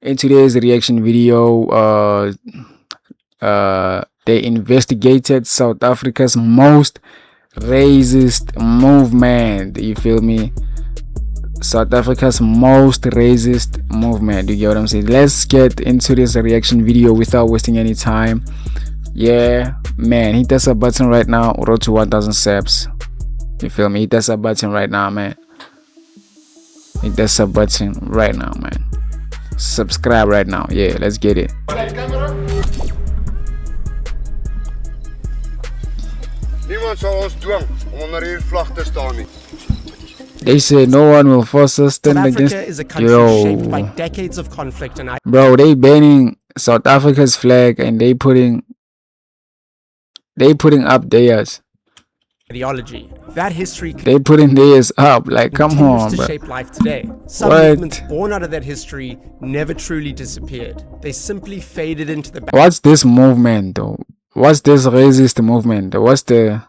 In today's reaction video, they investigated South Africa's most racist movement. You feel me? South Africa's most racist movement. You get what I'm saying? Let's get into this reaction video without wasting any time. Yeah, man, hit that sub button right now. Road to 1,000 subs. You feel me? Hit that sub button right now, man. Hit that sub button right now, man. Subscribe right now. Yeah, let's get it. Niemand zal ons dwing om onder hierdie vlag te staan nie. They said no one will force us to stand against. South Africa is a country shaped by decades of conflict and bro, they banning South Africa's flag and they putting up theirs. ideology. That history They putting theirs up. Like, come continues on, to bro. shape life today. Some What? movements born out of that history never truly disappeared. They simply faded into the What's this movement though? What's this racist movement? What's the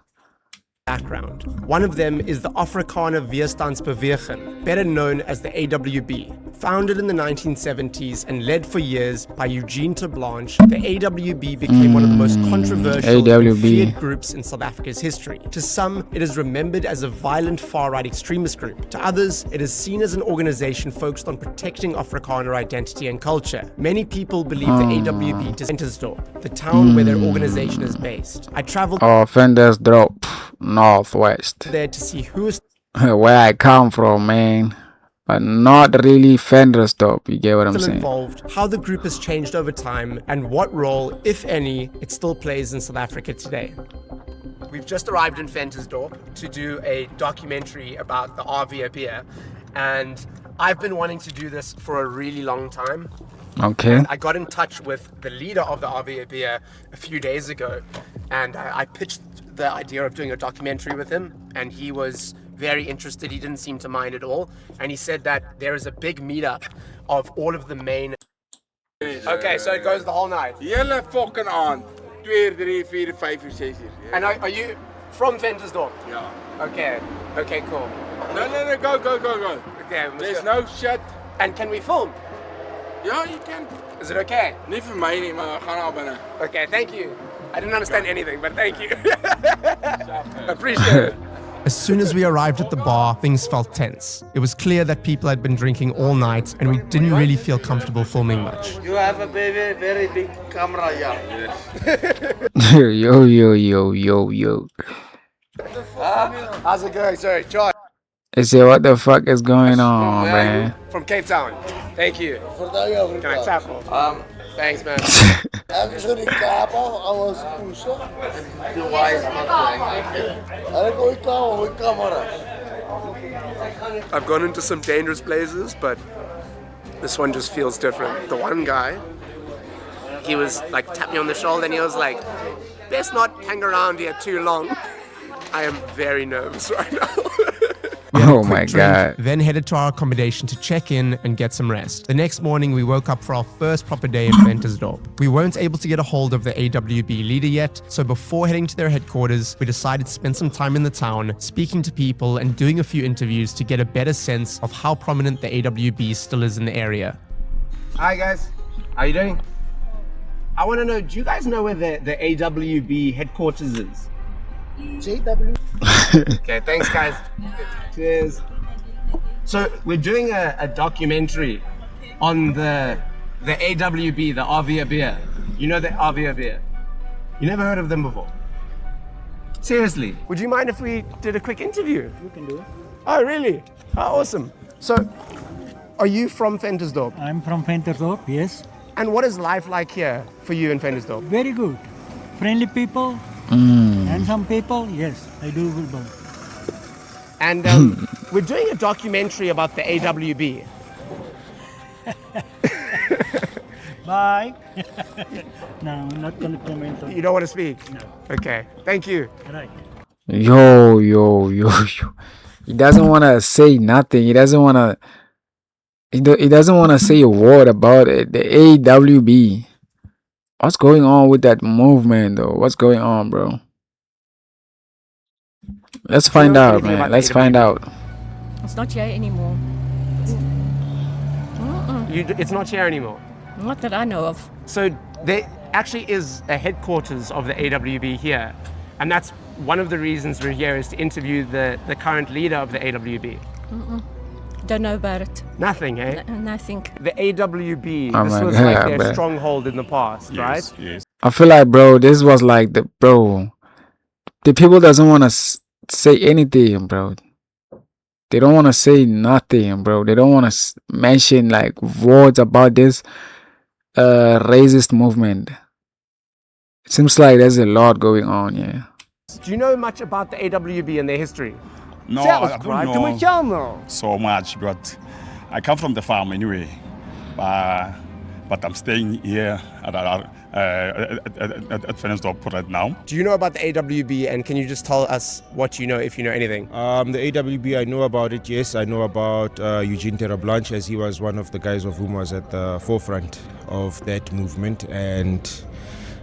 background. One of them is the Afrikaner Weerstandsbeweging, better known as the AWB. Founded in the 1970s and led for years by Eugene ter Blanche, the AWB became one of the most controversial and feared groups in South Africa's history. To some, it is remembered as a violent far-right extremist group. To others, it is seen as an organization focused on protecting Afrikaner identity and culture. Many people believe the AWB to Ventersdorp, the town where their organization is based. I traveled Ventersdorp, Northwest, there to see who is where I come from, man. But not really Ventersdorp. You get what I'm still saying? involved, how the group has changed over time, and what role, if any, it still plays in South Africa today. We've just arrived in Ventersdorp to do a documentary about the RVA, and I've been wanting to do this for a really long time. Okay. And I got in touch with the leader of the RVA a few days ago, and I pitched the idea of doing a documentary with him, and he was very interested. He didn't seem to mind at all, and he said that there is a big meetup of all of the main. Okay, so it goes the whole night. Hele fucking aand. 2, 3, 4, 5 uur, 6 uur. And are you from Ventersdorp? Ja. Okay, cool. No, go. Okay, There's no shit. And can we film? Ja, je kan. Is it okay? Nie vir my nie, maar we gaan al binne. Okay, thank you. I didn't understand anything, but thank you. Appreciate it. As soon as we arrived at the bar, things felt tense. It was clear that people had been drinking all night, and we didn't really feel comfortable filming much. You have a very big camera here. Yo. How's it going? Sorry, John. I said, what the fuck is going on, man? From Cape Town. Thank you. Can I tap? Thanks, man. Ek is in die Kaap al, alles poesie. Die wise man. Ek gooi camera. I've gone into some dangerous places, but this one just feels different. The one guy, he was like, tapped me on the shoulder and he was like, best not hang around here too long. I am very nervous right now. Oh my God. Then headed to our accommodation to check in and get some rest. The next morning, we woke up for our first proper day in Ventersdorp. We weren't able to get a hold of the AWB leader yet, so before heading to their headquarters, we decided to spend some time in the town, speaking to people and doing a few interviews to get a better sense of how prominent the AWB still is in the area. Hi guys, how you doing? I want to know, do you guys know where the AWB headquarters is? JW. Okay, thanks guys. Cheers. So we're doing a documentary on the AWB, the RVA beer. You know the RVA beer? You never heard of them before? Seriously? Would you mind if we did a quick interview? You can do it. Oh, really? Oh, awesome. So, are you from Ventersdorp? I'm from Ventersdorp, yes. And what is life like here for you in Ventersdorp? Very good. Friendly people, handsome people, yes, I do good both. And we're doing a documentary about the AWB. Bye. No, I'm not going to comment on You don't want to speak? No. Okay, thank you. Right. Yo. He doesn't want to say nothing. He doesn't want to. He doesn't want to say a word about it. The AWB. What's going on with that movement, though? What's going on, bro? Let's find out, man. Let's find out. It's not here anymore. It's not here anymore. Not that I know of. So there actually is a headquarters of the AWB here, and that's one of the reasons we're here, is to interview the current leader of the AWB. Don't know about it. Nothing, eh? Nothing. The AWB, Oh this my was God, like their man. stronghold in the past, right? Yes. I feel like, bro, this was like the people doesn't want to say anything, bro. They don't want to say nothing, bro. They don't want to mention like words about this racist movement. It seems like there's a lot going on, yeah. Do you know much about the AWB and their history? No, Zelfs, I right? don't Doe know met jou nou. so much, but I come from the farm anyway. But I'm staying here at Ventersdorp right now. Do you know about the AWB, and can you just tell us what you know, if you know anything? The AWB, I know about it, yes. I know about Eugene Terreblanche, as he was one of the guys of whom was at the forefront of that movement. And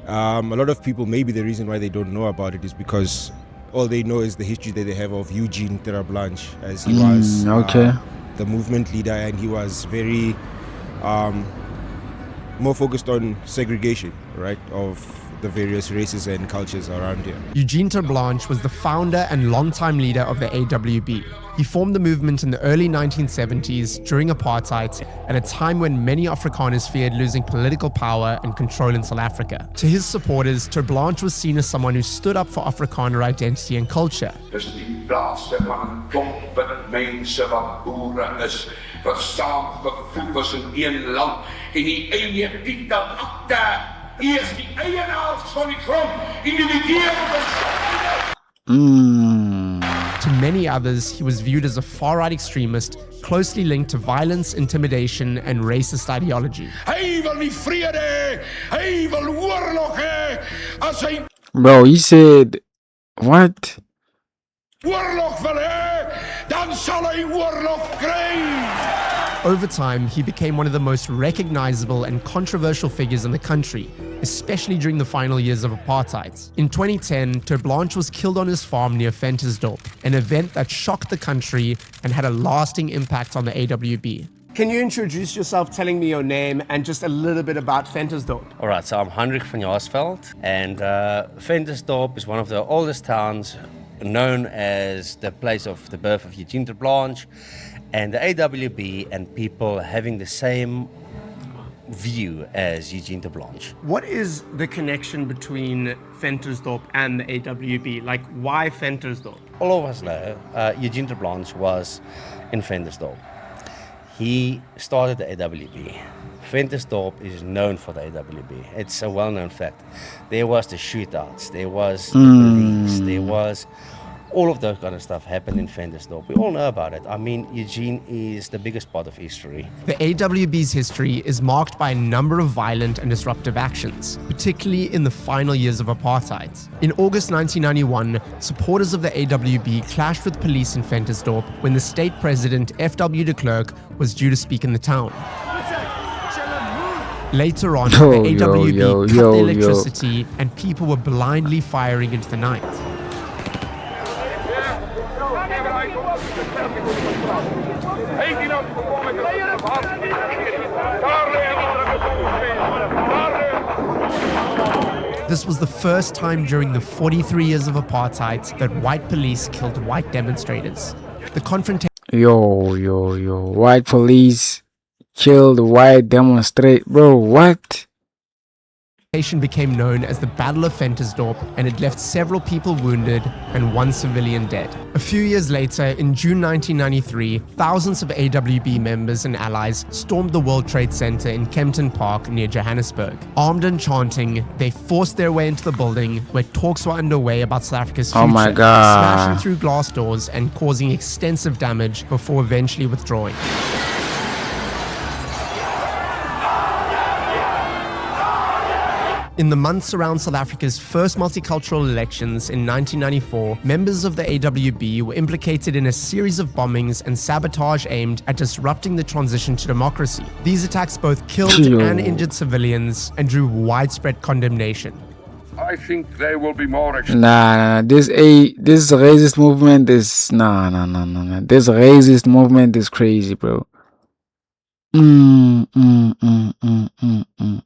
a lot of people, maybe the reason why they don't know about it is because all they know is the history that they have of Eugene Terreblanche, as he was the movement leader, and he was very more focused on segregation, right, of the various races and cultures around here. Eugene Terreblanche was the founder and longtime leader of the AWB. He formed the movement in the early 1970s during apartheid, at a time when many Afrikaners feared losing political power and control in South Africa. To his supporters, Terreblanche was seen as someone who stood up for Afrikaner identity and culture. Dis die plaaste van 'n klomp wit mense wat boere is, wat saamgevoeg is in een land en die eie titel akte. Eers die eienaars van die grond, individueel besluit. To many others, he was viewed as a far-right extremist, closely linked to violence, intimidation, and racist ideology. Hy wil nie vrede hê, hy wil oorlog hê. As hy Bro, he said, what? oorlog wil hê, dan sal hy oorlog kry. Over time, he became one of the most recognizable and controversial figures in the country, especially during the final years of apartheid. In 2010, Terreblanche was killed on his farm near Ventersdorp, an event that shocked the country and had a lasting impact on the AWB. Can you introduce yourself, telling me your name and just a little bit about Ventersdorp? All right, so I'm Hendrik van Jaarsveld, and Ventersdorp is one of the oldest towns, known as the place of the birth of Eugene Terreblanche, and the AWB and people having the same view as Eugene Terreblanche. What is the connection between Ventersdorp and the AWB? Like, why Ventersdorp? All of us know Eugene Terreblanche was in Ventersdorp. He started the AWB. Ventersdorp is known for the AWB. It's a well-known fact. There was the shootouts, there was the police, there was all of that kind of stuff happened in Ventersdorp. We all know about it. I mean, Eugene is the biggest part of history. The AWB's history is marked by a number of violent and disruptive actions, particularly in the final years of apartheid. In August 1991, supporters of the AWB clashed with police in Ventersdorp when the state president, F.W. de Klerk, was due to speak in the town. Later on, the AWB cut the electricity and people were blindly firing into the night. This was the first time during the 43 years of apartheid that white police killed white demonstrators. The confrontation White police killed white demonstrate. Bro, what? became known as the Battle of Ventersdorp, and it left several people wounded and one civilian dead. A few years later, in June 1993, thousands of AWB members and allies stormed the World Trade Center in Kempton Park near Johannesburg. Armed and chanting, they forced their way into the building where talks were underway about South Africa's future, Oh my God. smashing through glass doors and causing extensive damage before eventually withdrawing. In the months around South Africa's first multicultural elections in 1994, members of the AWB were implicated in a series of bombings and sabotage aimed at disrupting the transition to democracy. These attacks both killed and injured civilians and drew widespread condemnation. I think they will be more Nah, this racist movement is nah. This racist movement is crazy, bro. Mm, mm, mm, mm, mm, mm.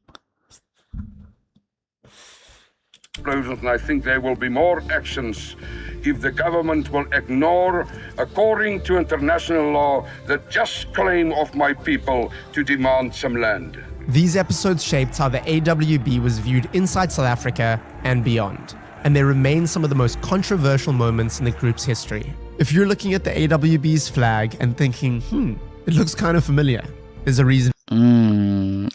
And I think there will be more actions if the government will ignore, according to international law, the just claim of my people to demand some land. These episodes shaped how the AWB was viewed inside South Africa and beyond, and they remain some of the most controversial moments in the group's history. If you're looking at the AWB's flag and thinking, it looks kind of familiar, there's a reason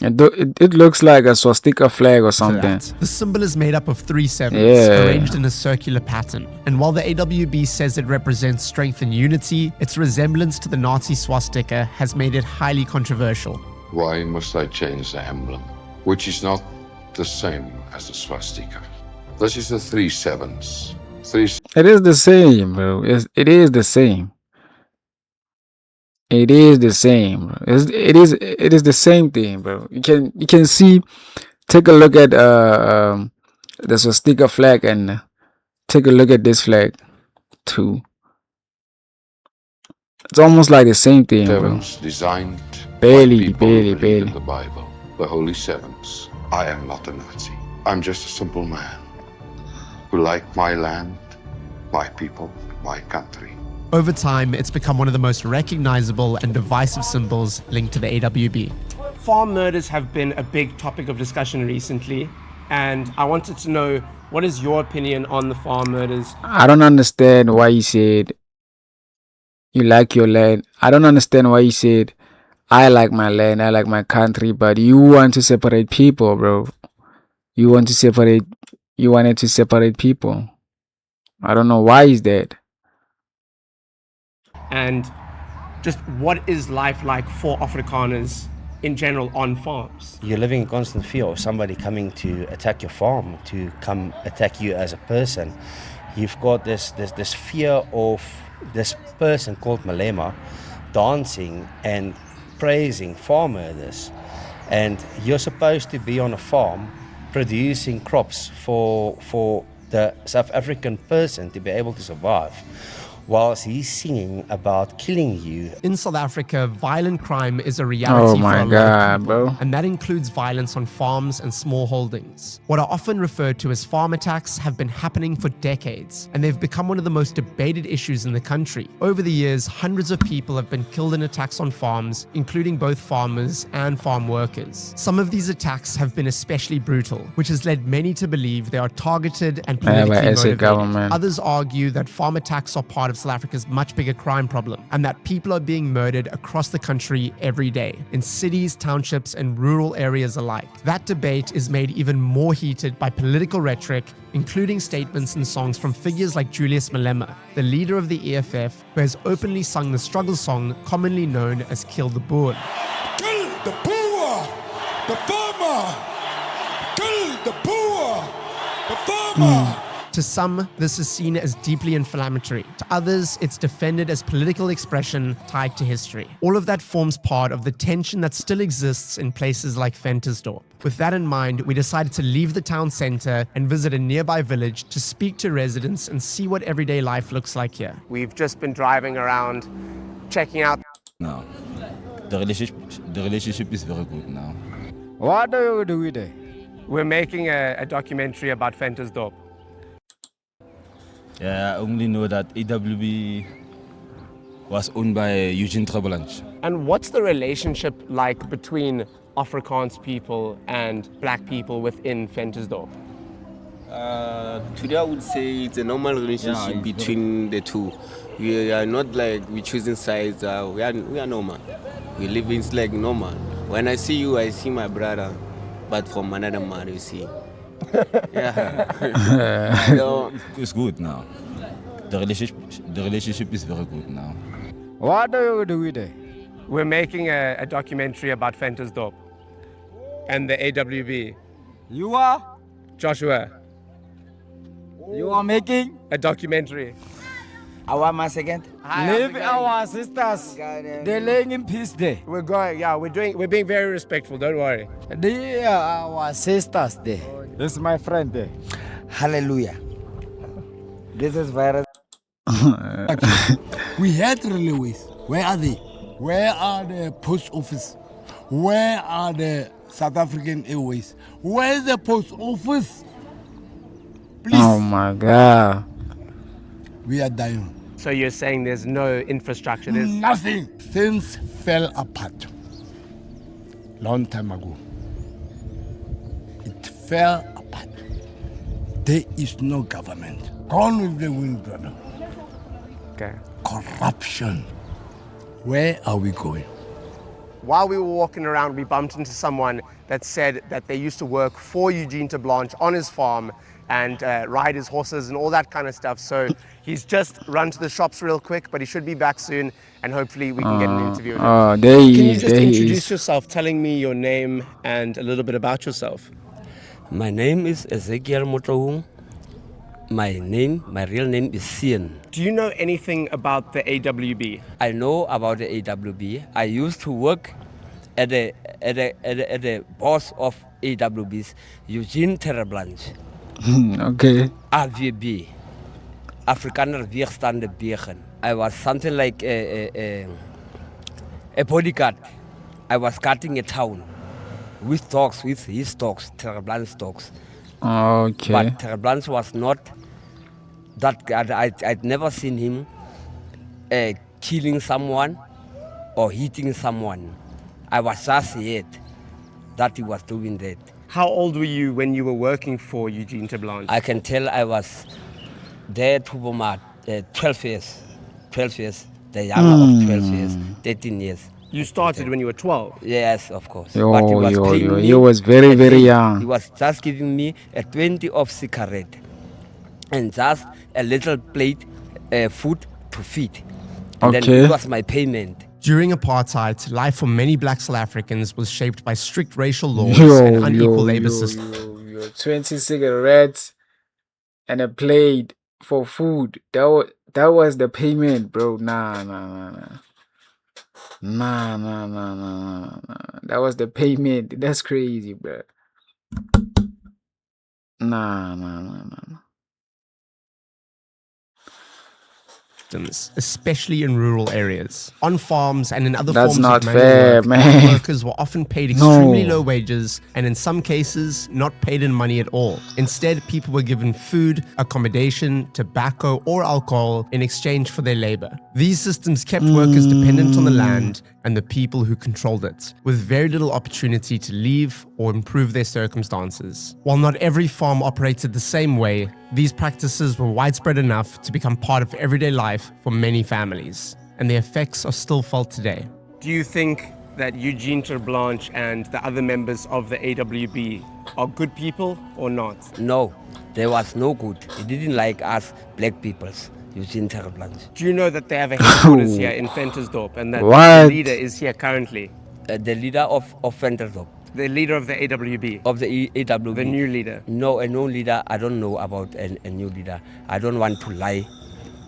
It looks like a swastika flag or for something. that. The symbol is made up of 3 sevens, Yeah. arranged in a circular pattern. And while the AWB says it represents strength and unity, its resemblance to the Nazi swastika has made it highly controversial. Why must I change the emblem, which is not the same as the swastika? This is the 3 sevens. It is the same, bro. It is the same. It is the same, bro. It is the same thing, bro. You can see. Take a look at the swastika flag and take a look at this flag too. It's almost like the same thing, bro. Sevens designed Barely, by people who barely, believe barely. in the Bible, the Holy Sevens. I am not a Nazi. I'm just a simple man who like my land, my people, my country. Over time, it's become one of the most recognizable and divisive symbols linked to the AWB. Farm murders have been a big topic of discussion recently, and I wanted to know, what is your opinion on the farm murders? I don't understand why you said you like your land. I don't understand why you said I like my land, I like my country, but you want to separate people, bro. You wanted to separate people. I don't know why is that. And just what is life like for Afrikaners in general on farms? You're living in constant fear of somebody coming to attack your farm, to come attack you as a person. You've got this fear of this person called Malema dancing and praising farm murders. And you're supposed to be on a farm producing crops for the South African person to be able to survive, whilst he's singing about killing you. In South Africa, violent crime is a reality Oh my for a lot of God, people, bro. and that includes violence on farms and small holdings. What are often referred to as farm attacks have been happening for decades, and they've become one of the most debated issues in the country. Over the years, hundreds of people have been killed in attacks on farms, including both farmers and farm workers. Some of these attacks have been especially brutal, which has led many to believe they are targeted and politically but as a motivated. government. Others argue that farm attacks are part of South Africa's much bigger crime problem, and that people are being murdered across the country every day, in cities, townships, and rural areas alike. That debate is made even more heated by political rhetoric, including statements and songs from figures like Julius Malema, the leader of the EFF, who has openly sung the struggle song commonly known as Kill the Boer. Kill the poor, the farmer. Kill the poor, the farmer. To some, this is seen as deeply inflammatory. To others, it's defended as political expression tied to history. All of that forms part of the tension that still exists in places like Ventersdorp. With that in mind, we decided to leave the town center and visit a nearby village to speak to residents and see what everyday life looks like here. We've just been driving around, checking out. No, the relationship is very good now. What do you do with it? We're making a documentary about Ventersdorp. Yeah, I only know that AWB was owned by Eugene Treblanche. And what's the relationship like between Afrikaans people and black people within Ventersdorp? Today I would say it's a normal relationship between the two. We are not like we choosing sides. We are normal. We live in like normal. When I see you, I see my brother, but from another man, you see. Yeah. So, it's good now. The relationship is very good now. What do you do with it? We're making a documentary about Ventersdorp and the AWB. You are? Joshua. You are making? A documentary. Our man second. Leave our sisters. They're laying in peace there. We're going, we're being very respectful, don't worry. They are our sisters there. This is my friend there. Hallelujah. This is virus. We had railways. Where are they? Where are the post office? Where are the South African Airways? Where is the post office? Please. Oh my God. We are dying. So you're saying there's no infrastructure? There's Nothing. Things fell apart. Long time ago. It fell apart. There is no government. Gone with the wind, brother. Okay. Corruption. Where are we going? While we were walking around, we bumped into someone that said that they used to work for Eugene de Blanche on his farm and ride his horses and all that kind of stuff. So he's just run to the shops real quick, but he should be back soon, and hopefully we can get an interview with him. There he Can you is, just there he introduce is. yourself, telling me your name and a little bit about yourself? My name is Ezekiel Motohung. My real name is Sien. Do you know anything about the AWB? I know about the AWB. I used to work at the boss of AWB's, Eugene Terreblanche. Okay. AWB, Afrikaner Weerstande Begen. I was something like a bodyguard. I was guarding a town with dogs, with his dogs, Terreblanche dogs. Okay. But Terreblanche was not that guy. I'd never seen him killing someone or hitting someone. I was just heard that he was doing that. How old were you when you were working for Eugene de Blanche? I can tell I was there to about 12 years. 12 years. The younger of 12 years, 13 years. You started when you were 12? Yes, of course. Yo, But he was yo, paying yo, me he was very, a very day. young. He was just giving me a 20 of cigarette and just a little plate food to feed. And then it was my payment. During apartheid, life for many black South Africans was shaped by strict racial laws and unequal labor systems. 20 cigarettes and a plate for food. That was the payment, bro. Nah. That was the payment. That's crazy, bro. Nah. Especially in rural areas. On farms and in other That's forms not of manual fair, work, man. workers were often paid extremely No. low wages and in some cases not paid in money at all. Instead, people were given food, accommodation, tobacco or alcohol in exchange for their labor. These systems kept workers dependent on the land and the people who controlled it, with very little opportunity to leave or improve their circumstances. While not every farm operated the same way, these practices were widespread enough to become part of everyday life for many families, and the effects are still felt today. Do you think that Eugene de Blanche and the other members of the AWB are good people or not? No, there was no good. He didn't like us black peoples. Eugene Terreblanche. Do you know that they have a headquarters here in Ventersdorp and that What? the leader is here currently? The leader of Ventersdorp. The leader of the AWB? Of the AWB. The new leader? No, a new leader. I don't know about a new leader. I don't want to lie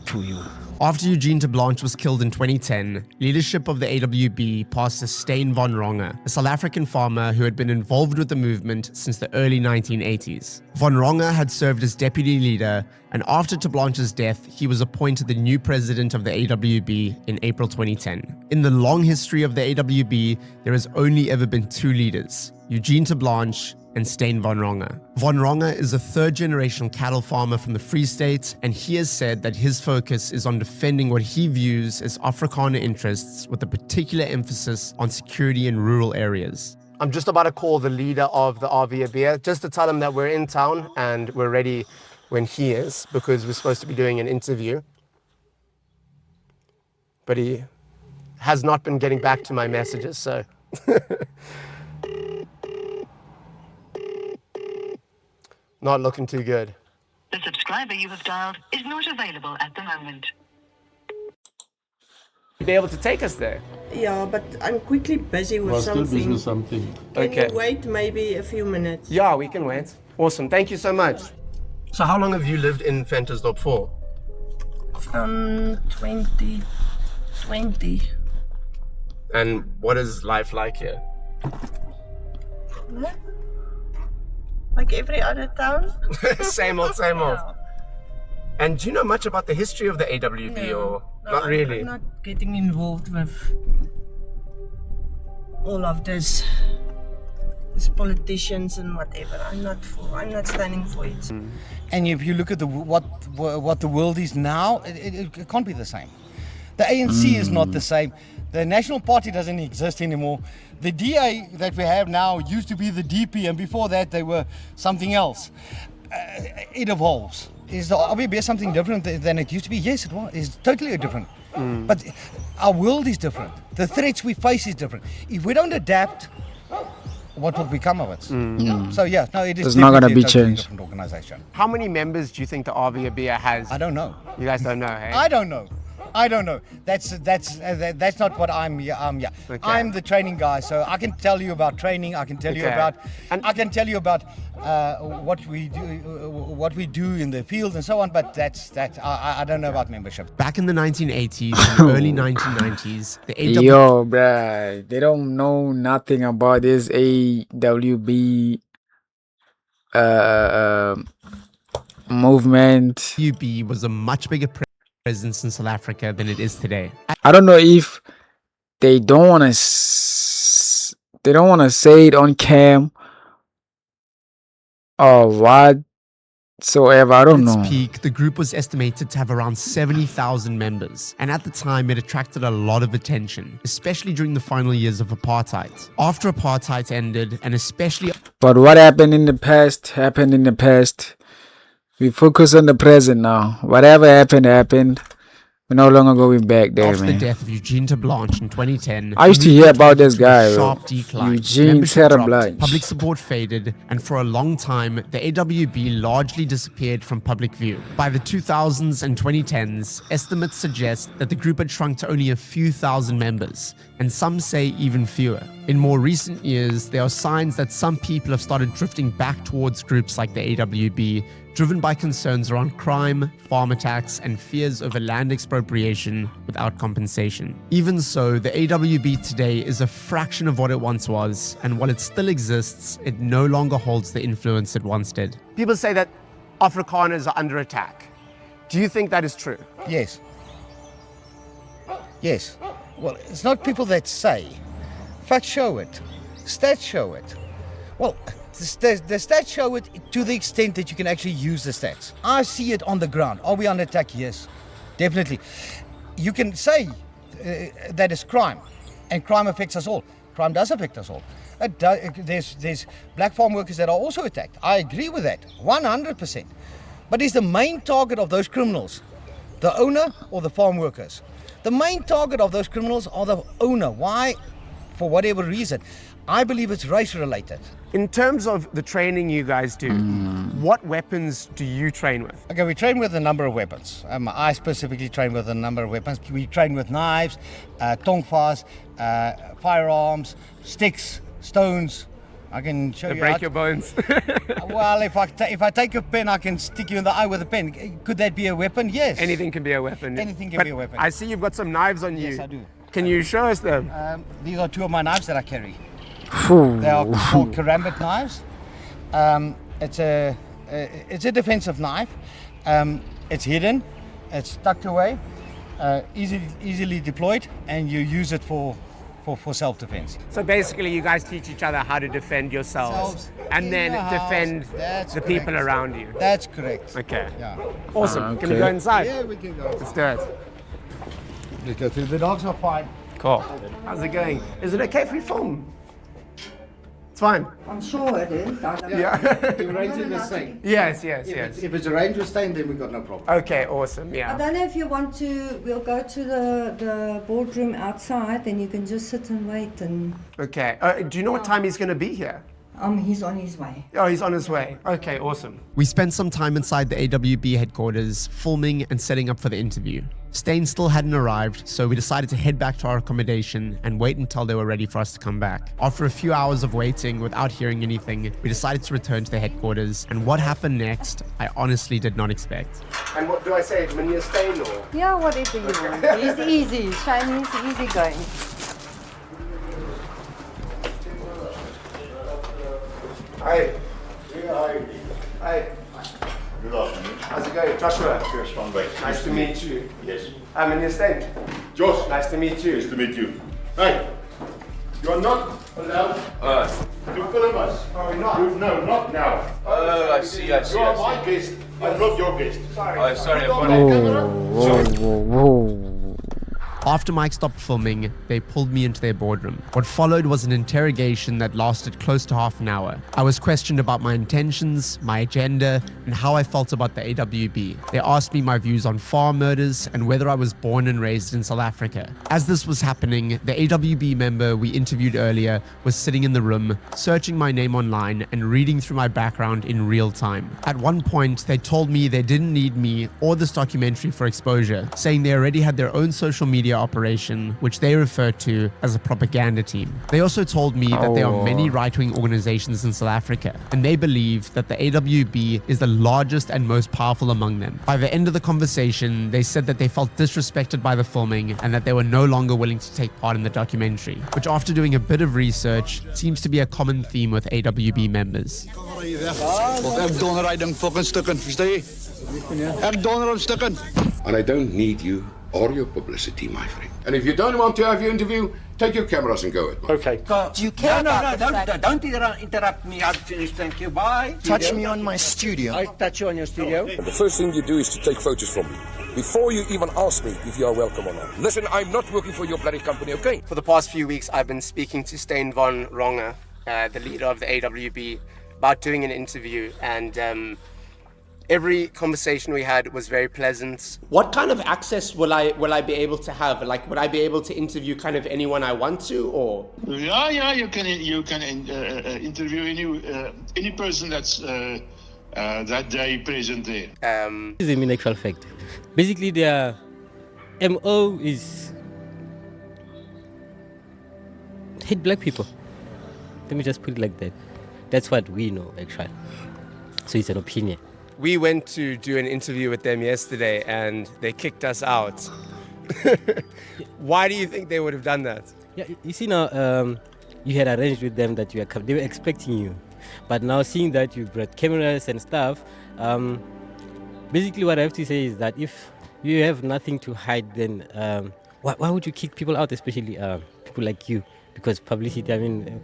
to you. After Eugene de Blanche was killed in 2010, leadership of the AWB passed to Steyn van Ronge, a South African farmer who had been involved with the movement since the early 1980s. Van Ronge had served as deputy leader, and after de Blanche's death, he was appointed the new president of the AWB in April 2010. In the long history of the AWB, there has only ever been two leaders, Eugene de Blanche and Steyn van Ronge. Van Ronge is a third-generation cattle farmer from the Free State, and he has said that his focus is on defending what he views as Afrikaner interests with a particular emphasis on security in rural areas. I'm just about to call the leader of the RVB just to tell him that we're in town and we're ready when he is, because we're supposed to be doing an interview. But he has not been getting back to my messages, so... Not looking too good. The subscriber you have dialed is not available at the moment. Be able to take us there? Yeah, but I'm quickly busy with something. Can you wait maybe a few minutes? Yeah, we can wait. Awesome, thank you so much. So how long have you lived in Ventersdorp for? 2020. And what is life like here? Like every other town? Same old. And do you know much about the history of the AWB or not really? I'm not getting involved with. all of this politicians and whatever. I'm not standing for it. And if you look at what the world is now, it can't be the same. The ANC is not the same. The National Party doesn't exist anymore. The DA that we have now used to be the DP, and before that they were something else. It evolves. Is the RBB something different than it used to be? Yes, it was. It's totally different. But our world is different. The threats we face is different. If we don't adapt, what will become of it? So yeah, no, it is. It's not gonna be totally changed. Different organization. How many members do you think the RVB has? I don't know. You guys don't know, hey? I don't know. That's not what I'm. Yeah. Okay. I'm the training guy, so I can tell you about training. I can tell you about. I can tell you about what we do in the field and so on. But I don't know about membership. Back in the 1980s and early 1990s, the AWB... Yo, bruh, they don't know nothing about this AWB movement. AWB was a much bigger presence in South Africa than it is today. I don't know if they don't want to say it on cam or whatsoever. I don't know. At its peak, the group was estimated to have around 70,000 members, and at the time it attracted a lot of attention, especially during the final years of apartheid. After apartheid ended, and especially... But what happened in the past happened in the past. We focus on the present now. Whatever happened. We're no longer going back there, After man. the death of Eugene Blanche in 2010, I used to hear about this guy, sharp decline. Eugene Membership dropped, Blanche. public support faded, and for a long time, the AWB largely disappeared from public view. By the 2000s and 2010s, estimates suggest that the group had shrunk to only a few thousand members, and some say even fewer. In more recent years, there are signs that some people have started drifting back towards groups like the AWB, driven by concerns around crime, farm attacks, and fears over land expropriation without compensation. Even so, the AWB today is a fraction of what it once was, and while it still exists, it no longer holds the influence it once did. People say that Afrikaners are under attack. Do you think that is true? Yes. Yes. Well, it's not people that say. Facts show it. Stats show it. Well, the stats show it to the extent that you can actually use the stats. I see it on the ground. Are we under attack? Yes, definitely. You can say that it's crime, and crime affects us all. Crime does affect us all. There's black farm workers that are also attacked. I agree with that, 100%. But is the main target of those criminals the owner or the farm workers? The main target of those criminals are the owner. Why? For whatever reason. I believe it's race related. In terms of the training you guys do, what weapons do you train with? Okay, we train with a number of weapons. I specifically train with a number of weapons. We train with knives, tongvas, firearms, sticks, stones. I can show you. Break your bones. Well, if I take a pen, I can stick you in the eye with a pen. Could that be a weapon? Yes. Anything can be a weapon. Anything can be a weapon. I see you've got some knives on you. Yes, I do. Can you show us them? These are two of my knives that I carry. They are called karambit knives. It's a defensive knife. It's hidden. It's tucked away, easily deployed, and you use it for self-defense. So basically, you guys teach each other how to defend yourselves and then defend the people around you. That's correct. Okay. Yeah. Awesome. Okay. Can we go inside? Yeah, we can go. Let's do it. Let's go through. The dogs are fine. Cool. How's it going? Is it okay if we film? It's fine. I'm sure it is. Yeah. The range in the same. Yes. If it's a range restraint, then we've got no problem. Okay, awesome. I don't know if you want to, we'll go to the boardroom outside, then you can just sit and wait and... Okay. Do you know what time he's going to be here? He's on his way. Oh, he's on his way. Okay, awesome. We spent some time inside the AWB headquarters, filming and setting up for the interview. Stain still hadn't arrived, so we decided to head back to our accommodation and wait until they were ready for us to come back. After a few hours of waiting without hearing anything, we decided to return to the headquarters, and what happened next, I honestly did not expect. And what do I say, Minia Stain or? Yeah, whatever you want. He's easy. Shane, he's easy going. Hi. Hi. Good afternoon. How's it going? Joshua. First one back. Nice to meet you. Yes. I'm in your stand. Josh. Nice to meet you. Nice to meet you. Hi. You are not allowed to film us. Are we not? No, not now. Oh, I see. You are my guest. I'm not your guest. Sorry. Oh, sorry. Whoa. After Mike stopped filming, they pulled me into their boardroom. What followed was an interrogation that lasted close to half an hour. I was questioned about my intentions, my agenda, and how I felt about the AWB. They asked me my views on farm murders and whether I was born and raised in South Africa. As this was happening, the AWB member we interviewed earlier was sitting in the room, searching my name online and reading through my background in real time. At one point, they told me they didn't need me or this documentary for exposure, saying they already had their own social media operation, which they refer to as a propaganda team. They also told me that there are many right-wing organizations in South Africa, and they believe that the AWB is the largest and most powerful among them. By the end of the conversation, they said that they felt disrespected by the filming and that they were no longer willing to take part in the documentary, which after doing a bit of research, seems to be a common theme with AWB members. And I don't need you or your publicity, my friend. And if you don't want to have your interview, take your cameras and go. Okay. Do you care? No, don't interrupt me. I've finished. Thank you. Bye. Touch me on my studio. I touch you on your studio. The first thing you do is to take photos from me before you even ask me if you are welcome or not. Listen, I'm not working for your bloody company, okay? For the past few weeks, I've been speaking to Stein von Ronge, the leader of the AWB, about doing an interview, and every conversation we had was very pleasant. What kind of access will I be able to have? Like, would I be able to interview kind of anyone I want to, or? Yeah, you can interview any person that's that day present there. This is in actual fact. Basically, their MO is hate black people. Let me just put it like that. That's what we know, actually. So it's an opinion. We went to do an interview with them yesterday and they kicked us out. Why do you think they would have done that? Yeah, you see now, you had arranged with them that you were they were expecting you. But now seeing that you brought cameras and stuff, basically what I have to say is that if you have nothing to hide, then why would you kick people out, especially people like you? Because publicity,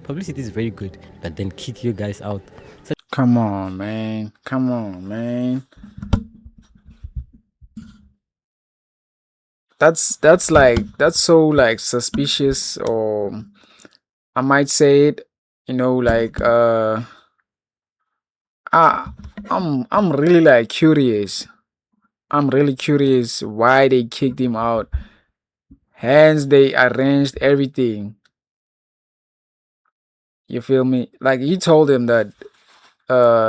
publicity is very good, but then kick you guys out. Come on, man. Come on, man. That's so like suspicious, or I might say it, like I'm really like curious. I'm really curious why they kicked him out. Hence they arranged everything. You feel me? Like he told him that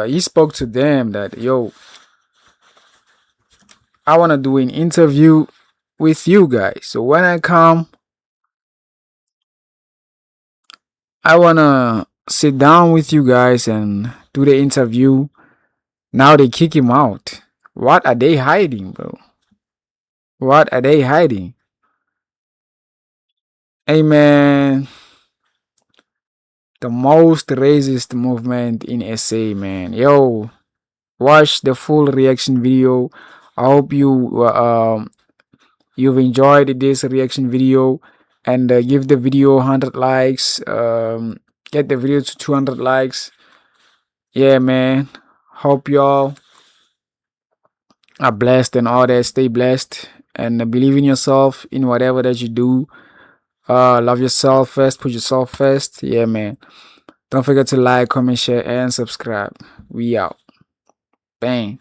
he spoke to them that, yo, I want to do an interview with you guys. So when I come, I want to sit down with you guys and do the interview. Now they kick him out. What are they hiding, bro? What are they hiding? Hey, man. The most racist movement in SA, man. Yo, watch the full reaction video. I hope you've enjoyed this reaction video, and give the video 100 likes. Get the video to 200 likes. Yeah, man. Hope y'all are blessed and all that. Stay blessed and believe in yourself in whatever that you do. Love yourself first. Put yourself first. Yeah, man. Don't forget to like, comment, share, and subscribe. We out. Bang.